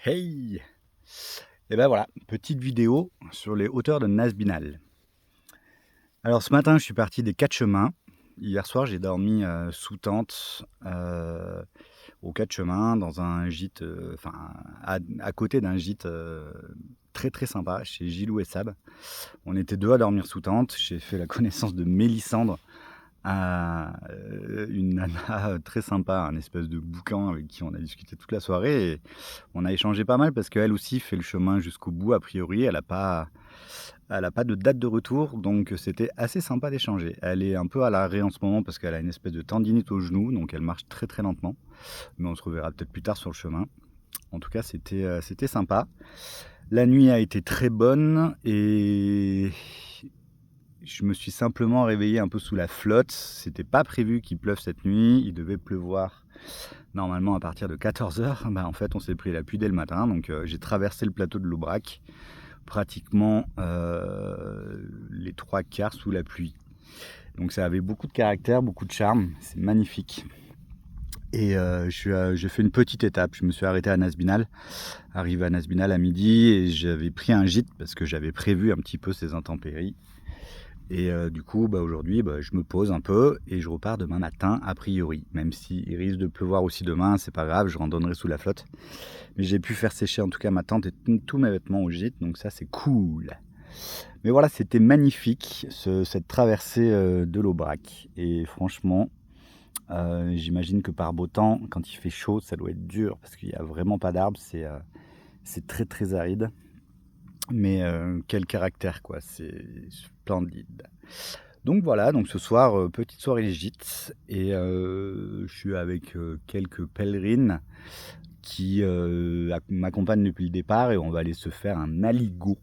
Hey! Et ben voilà, petite vidéo sur les hauteurs de Nazbinal. Alors ce matin, je suis parti des 4 chemins. Hier soir, j'ai dormi, sous tente, aux 4 chemins dans un gîte, enfin à côté d'un gîte, très, très sympa chez Gilou et Sab. On était 2 à dormir sous tente. J'ai fait la connaissance de Mélissandre, une nana, très sympa, un espèce de boucan avec qui on a discuté toute la soirée et on a échangé pas mal parce qu'elle aussi fait le chemin jusqu'au bout a priori. Elle a pas de date de retour, donc c'était assez sympa d'échanger. Elle est un peu à l'arrêt en ce moment parce qu'elle a une espèce de tendinite au genou, donc elle marche très, très lentement. Mais on se reverra peut-être plus tard sur le chemin. En tout cas, c'était sympa. La nuit a été très bonne et je me suis simplement réveillé un peu sous la flotte. C'était pas prévu qu'il pleuve cette nuit. Il devait pleuvoir normalement à partir de 14h. En fait, on s'est pris la pluie dès le matin. Donc, j'ai traversé le plateau de l'Aubrac, pratiquement les 3/4 sous la pluie. Donc, ça avait beaucoup de caractère, beaucoup de charme. C'est magnifique. Et j'ai fait une petite étape. Je me suis arrêté à Nazbinal, arrivé à Nazbinal à midi, et j'avais pris un gîte parce que j'avais prévu un petit peu ces intempéries. Et du coup, aujourd'hui, je me pose un peu et je repars demain matin a priori. Même s'il risque de pleuvoir aussi demain, c'est pas grave, je randonnerai sous la flotte. Mais j'ai pu faire sécher en tout cas ma tente et tous mes vêtements au gîte, donc ça c'est cool. Mais voilà, c'était magnifique cette traversée de l'Aubrac. Et franchement, j'imagine que par beau temps, quand il fait chaud, ça doit être dur parce qu'il n'y a vraiment pas d'arbres, c'est très très aride. Mais quel caractère quoi, c'est splendide. Donc voilà, donc ce soir, petite soirée gîte et je suis avec, quelques pèlerines qui, m'accompagnent depuis le départ et on va aller se faire un aligot,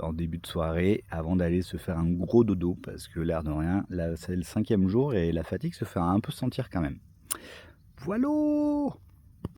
en début de soirée avant d'aller se faire un gros dodo parce que l'air de rien, là, c'est le 5e jour et la fatigue se fait un peu sentir quand même. Voilou!